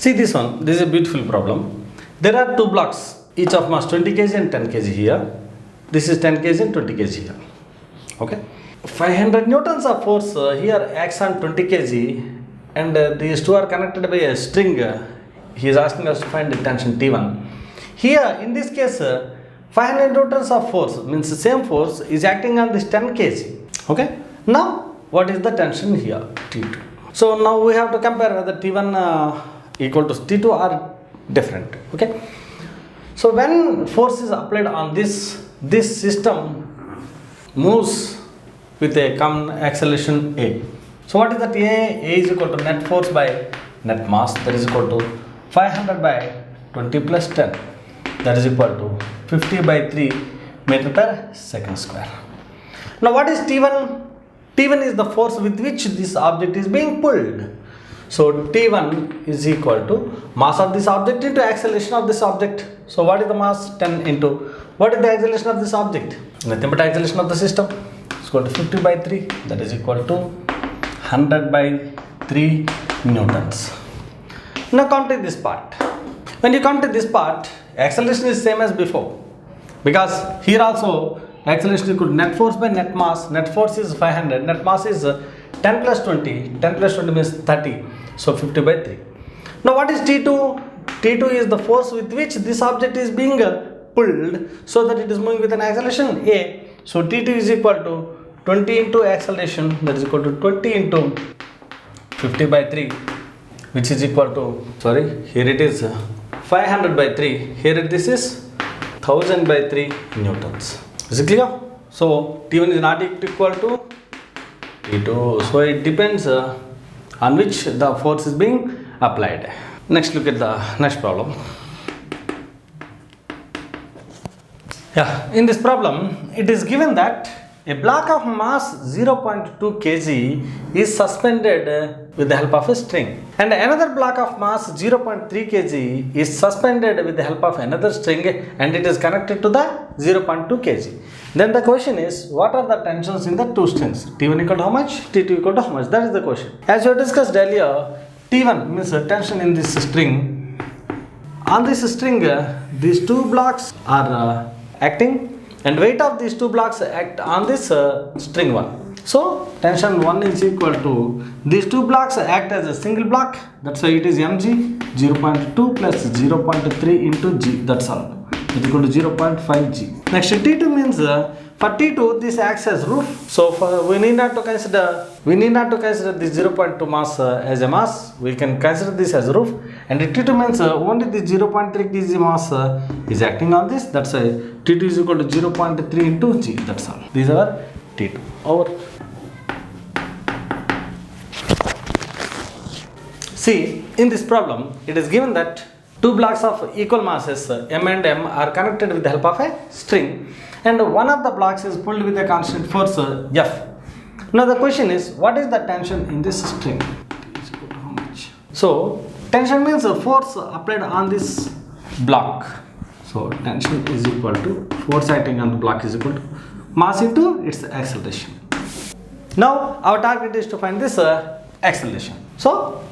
See this one, this is a beautiful problem. There are two blocks, each of mass 20 kg and 10 kg here. This is 10 kg and 20 kg here. Okay. 500 newtons of force here acts on 20 kg and these two are connected by a string. He is asking us to find the tension T1. Here in this case 500 newtons of force means the same force is acting on this 10 kg. Okay. Now what is the tension here? T2. So now we have to compare whether T1 equal to T2 or different. Okay. So when force is applied on this system moves with a common acceleration A. So what is that A? A is equal to net force by net mass, that is equal to 500 by 20 plus 10, that is equal to 50 by 3 meter per second square. Now what is T1? T1 is the force with which this object is being pulled. So T1 is equal to mass of this object into acceleration of this object. So what is the mass? 10 into what is the acceleration of this object? Nothing but acceleration of the system. It's equal to 50 by 3, that is equal to 100 by 3 newtons. Now come to this part. When you come to this part, acceleration is same as before, because here also acceleration is equal to net force by net mass. Net force is 500, net mass is 10 plus 20, 10 plus 20 means 30, so 50 by 3. Now what is T2? T2 is the force with which this object is being pulled so that it is moving with an acceleration A. So T2 is equal to 20 into acceleration, that is equal to 20 into 50 by 3, which is equal to, here it is 500 by 3, here this is 1000 by 3 newtons. Is it clear? So T1 is not equal to T2, so it depends on which the force is being applied. Next, look at the next problem. In this problem, it is given that a block of mass 0.2 kg is suspended with the help of a string, and another block of mass 0.3 kg is suspended with the help of another string, and it is connected to the 0.2 kg. Then the question is, what are the tensions in the two strings? T1 equal to how much? T2 equal to how much? That is the question. As we discussed earlier, T1 means the tension in this string. On this string, these two blocks are acting, and weight of these two blocks act on this string 1. So tension 1 is equal to, these two blocks act as a single block, that's why it is mg, 0.2 plus 0.3 into g, that's all. It's equal to 0.5 g. Next, T2 means for T2 this acts as roof. So we need not to consider this 0.2 mass as a mass. We can consider this as roof. And T2 means only the 0.3 kg mass is acting on this. That's why T2 is equal to 0.3 into g. That's all. These are T2. Over. See, in this problem, it is given that two blocks of equal masses m and m are connected with the help of a string, and one of the blocks is pulled with a constant force F. Now the question is, what is the tension in this string? How much? So tension means a force applied on this block. So tension is equal to force acting on the block is equal to mass into its acceleration. Now our target is to find this acceleration. So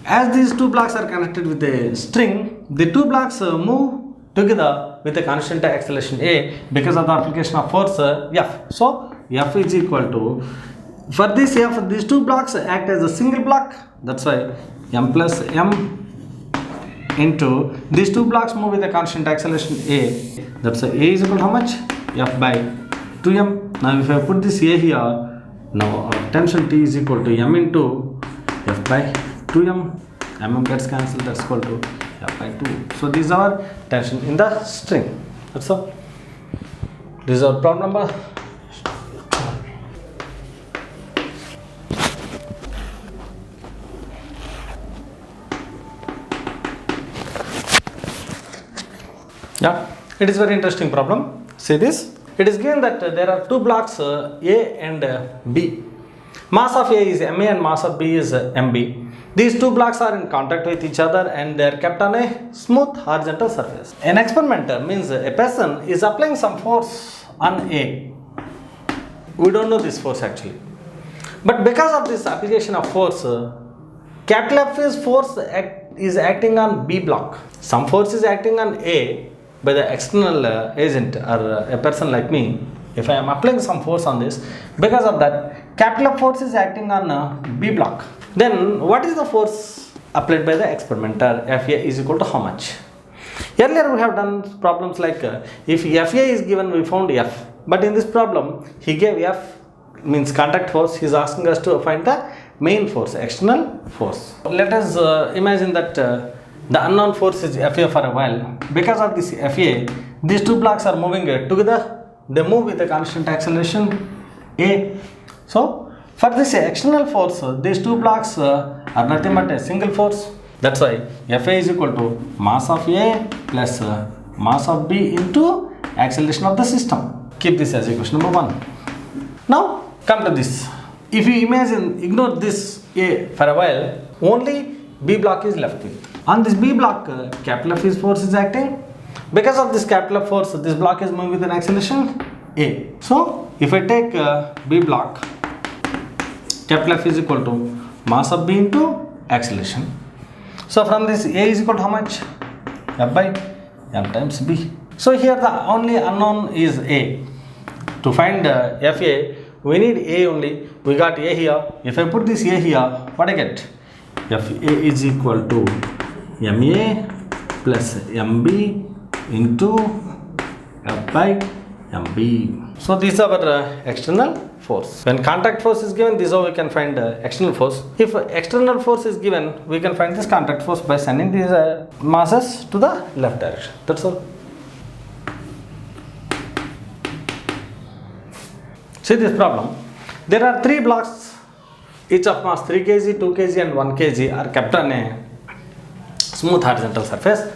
as these two blocks are connected with a string, the two blocks move together with a constant acceleration A because of the application of force F. So F is equal to, for this F, these two blocks act as a single block, that's why m plus m into these two blocks move with a constant acceleration A, that's why A is equal to how much? F by 2m. Now if I put this A here, now our tension T is equal to m into F by 2m, mm gets cancelled, that's equal to F by 2. So these are tension in the string. That's all. This is our problem number. It is very interesting problem. See this. It is given that there are two blocks A and B. Mass of A is MA and mass of B is MB. These two blocks are in contact with each other and they are kept on a smooth horizontal surface. An experimenter means a person is applying some force on A. We don't know this force actually. But because of this application of force, capital F is force is acting on B block. Some force is acting on A by the external agent or a person like me. If I am applying some force on this, because of that, capital F force is acting on B block. Then what is the force applied by the experimenter? Fa is equal to how much? Earlier we have done problems like if Fa is given, we found F. But in this problem, he gave F means contact force. He is asking us to find the main force, external force. Let us imagine that the unknown force is Fa for a while. Because of this Fa, these two blocks are moving together. They move with a constant acceleration A. So for this external force, these two blocks are nothing but a single force. That's why Fa is equal to mass of A plus mass of B into acceleration of the system. Keep this as equation number 1. Now come to this. If you imagine, ignore this A for a while, only B block is left with. On this B block, capital F force is acting. Because of this capital F force, this block is moving with an acceleration A. So if I take B block, capital F is equal to mass of B into acceleration. So from this A is equal to how much? F by M times B. So here the only unknown is A. To find Fa, we need A only. We got A here. If I put this A here, what I get? Fa is equal to Ma plus Mb into F by Mb. So this is our external force. When contact force is given, this is how we can find external force. If external force is given, we can find this contact force by sending these masses to the left direction. That's all. See this problem. There are 3 blocks, each of mass 3 kg, 2 kg and 1 kg are kept on a smooth horizontal surface.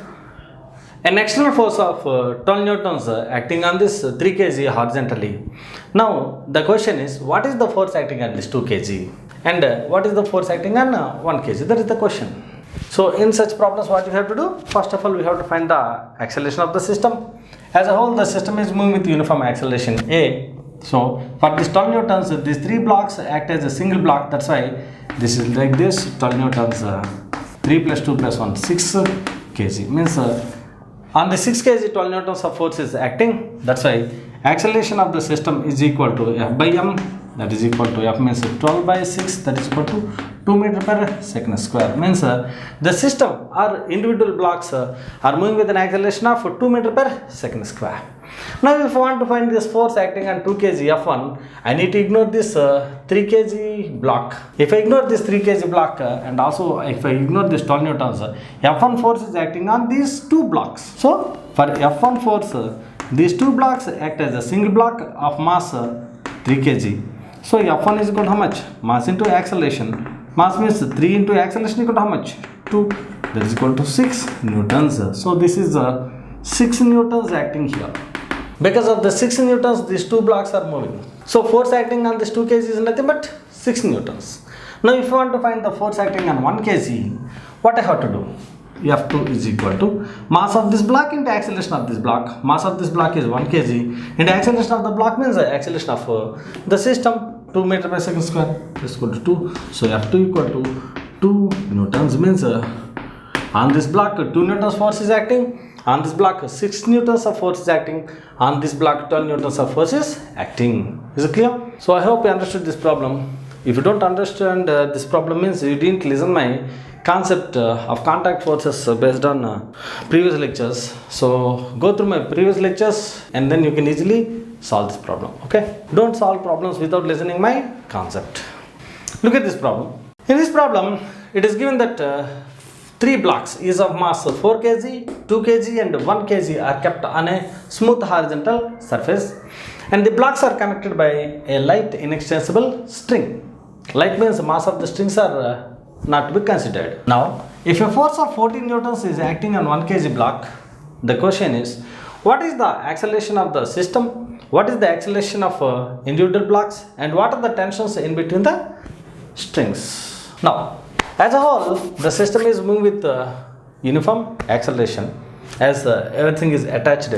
An external force of 12 newtons acting on this 3 kg horizontally. Now the question is, what is the force acting on this 2 kg and what is the force acting on 1 kg? That is the question. So in such problems, what you have to do? First of all, we have to find the acceleration of the system. As a whole, the system is moving with uniform acceleration A. So for this 12 newtons, these 3 blocks act as a single block. That's why this is like this. 12 newtons, 3 plus 2 plus 1, 6 kg. Means on the 6 kg, 12 newtons of force is acting. That's why acceleration of the system is equal to F by M. That is equal to F means 12 by 6. That is equal to 2 meter per second square. Means the system or individual blocks are moving with an acceleration of 2 meter per second square. Now if I want to find this force acting on 2 kg F1, I need to ignore this 3 kg block. If I ignore this 3 kg block and also if I ignore this 12 newtons, F1 force is acting on these 2 blocks. So for F1 force, these 2 blocks act as a single block of mass 3 kg. So F1 is equal to how much? Mass into acceleration. Mass means 3 into acceleration equal to how much? 2. That is equal to 6 newtons. So this is 6 newtons acting here. Because of the 6 newtons, these 2 blocks are moving. So force acting on this 2 kg is nothing but 6 newtons. Now if you want to find the force acting on 1 kg, what I have to do? F2 is equal to mass of this block into acceleration of this block. Mass of this block is 1 kg and acceleration of the block means the acceleration of the system 2 meter per second square is equal to 2. So F2 equal to 2 newtons means on this block 2 newtons force is acting. On this block 6 newtons of force is acting. On this block 12 newtons of force is acting. Is it clear? So I hope you understood this problem. If you don't understand this problem means you didn't listen my concept of contact forces based on previous lectures. So go through my previous lectures and then you can easily solve this problem. Okay? Don't solve problems without listening my concept. Look at this problem. In this problem, it is given that 3 blocks is of mass 4 kg, 2 kg and 1 kg are kept on a smooth horizontal surface and the blocks are connected by a light inextensible string. Light means mass of the strings are not to be considered. Now, if a force of 14 newtons is acting on 1 kg block, the question is, what is the acceleration of the system? What is the acceleration of individual blocks? And what are the tensions in between the strings? Now, as a whole, the system is moving with uniform acceleration as everything is attached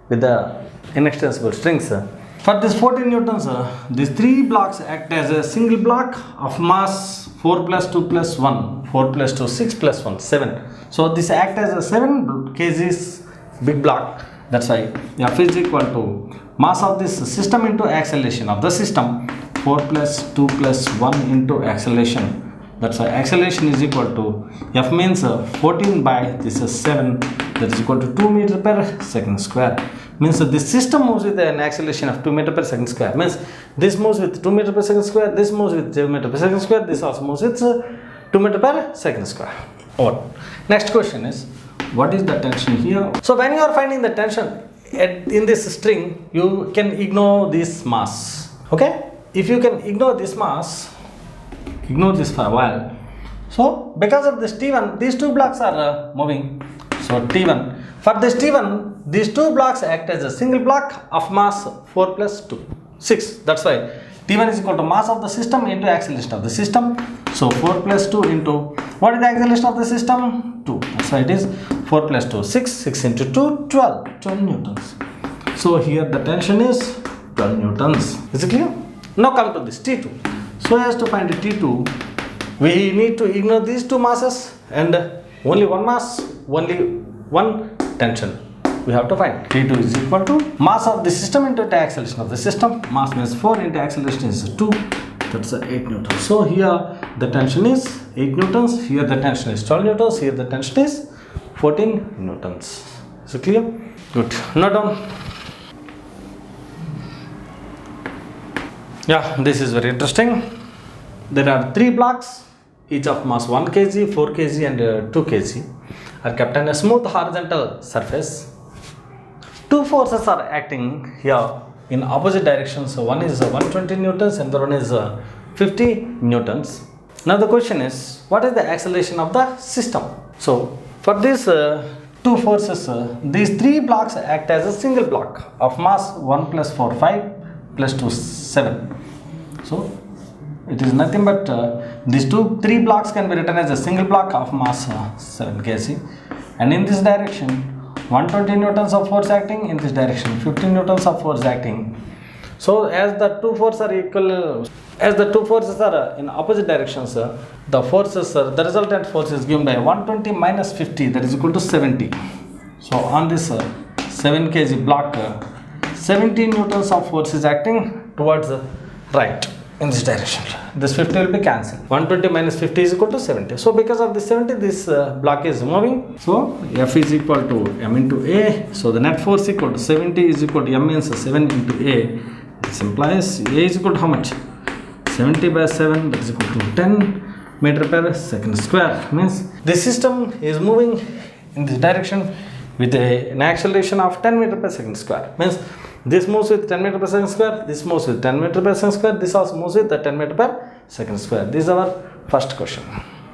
with the inextensible strings. For this 14 newtons, these 3 blocks act as a single block of mass 4 plus 2 plus 1. 4 plus 2, 6 plus 1, 7. So this act as a 7 kgs big block. That's why F is equal to mass of this system into acceleration of the system, 4 plus 2 plus 1 into acceleration. That's why acceleration is equal to F means 14 by this is 7, that is equal to 2 meter per second square. Means this system moves with an acceleration of 2 meter per second square. Means this moves with 2 meter per second square, this moves with 0 meter per second square, this also moves with 2 meter per second square. Or next question is, what is the tension here? So when you are finding the tension in this string, you can ignore this mass. Okay? If you can ignore this mass, ignore this for a while. So because of this T1, these two blocks are moving. So T1, for this T1, these two blocks act as a single block of mass 4 plus 2, 6. That's why T1 is equal to mass of the system into acceleration of the system. So 4 plus 2 into, what is the acceleration of the system? 2. That's why it is 4 plus 2, 6. 6 into 2, 12 newtons. So here the tension is 12 newtons. Is it clear? Now come to this T2. So as to find T2, we need to ignore these two masses and only one mass, only one tension we have to find. T2 is equal to mass of the system into the acceleration of the system. Mass means 4 into acceleration is 2. That's 8 newtons. So here the tension is 8 newtons. Here the tension is 12 newtons. Here the tension is 14 newtons. Is it clear? Good. Note down. Yeah, this is very interesting. There are 3 blocks, each of mass 1 kg, 4 kg and 2 kg are kept on a smooth horizontal surface. 2 forces are acting here in opposite directions. So one is 120 newtons and the other one is 50 newtons. Now the question is, what is the acceleration of the system? So for these 2 forces, these 3 blocks act as a single block of mass 1 plus 4, 5 plus 2, 7. So it is nothing but these 3 blocks can be written as a single block of mass 7 kg, and in this direction 120 newtons of force acting, in this direction 15 newtons of force acting. So as the 2 forces are equal, as the 2 forces are in opposite directions, the forces, the resultant force is given by 120 minus 50, that is equal to 70. So on this 7 kg block, 17 newtons of force is acting towards the right in this direction. This 50 will be cancelled. 120 minus 50 is equal to 70. So because of this 70, this block is moving. So F is equal to M into A. So the net force equal to 70 is equal to M means 7 into A. This implies A is equal to how much? 70 by 7, that is equal to 10 meter per second square. Means this system is moving in this direction with an acceleration of 10 meter per second square. Means this moves with 10 meter per second square, this moves with 10 meter per second square, this also moves with the 10 meter per second square. This is our first question.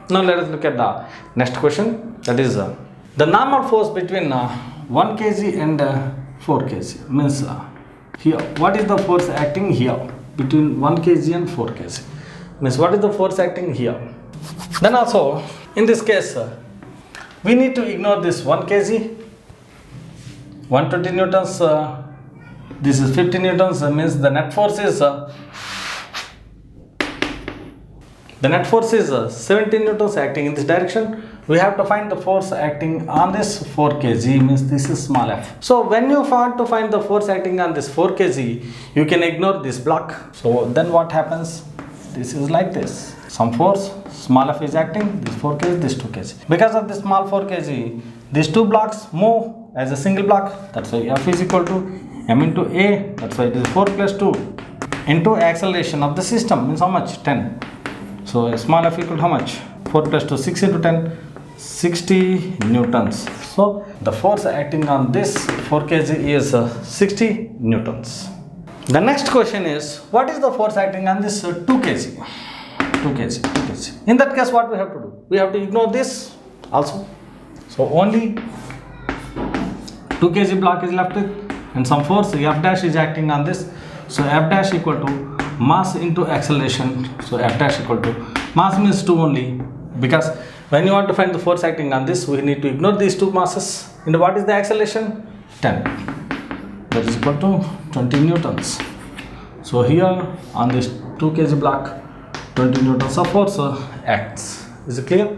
Now let us look at the next question, that is the normal force between 1 kg and 4 kg. Means here, what is the force acting here between 1 kg and 4 kg? Means what is the force acting here? Then also in this case we need to ignore this 1 kg, 120 newtons, this is 50 newtons, means the net force is 17 newtons acting in this direction. We have to find the force acting on this 4 kg, means this is small f. So when you want to find the force acting on this 4 kg, you can ignore this block. So then what happens? This is like this. Some force, small f is acting, this 4 kg, this 2 kg. Because of this small 4 kg, these 2 blocks move as a single block. That's why F is equal to M into A. That's why it is 4 plus 2 into acceleration of the system, means how much? 10. So small f equal to how much? 4 plus 2, 6 into 10, 60 newtons. So the force acting on this 4 kg is 60 newtons. The next question is, what is the force acting on this 2 kg? 2 kg. In that case, what we have to do? We have to ignore this also. So only 2 kg block is left with, and some force F dash is acting on this. So F dash equal to mass into acceleration. So F dash equal to mass means 2 only, because when you want to find the force acting on this, we need to ignore these 2 masses. And what is the acceleration? 10. That is equal to 20 newtons. So here on this 2 kg block, 20 newtons of force acts. Is it clear?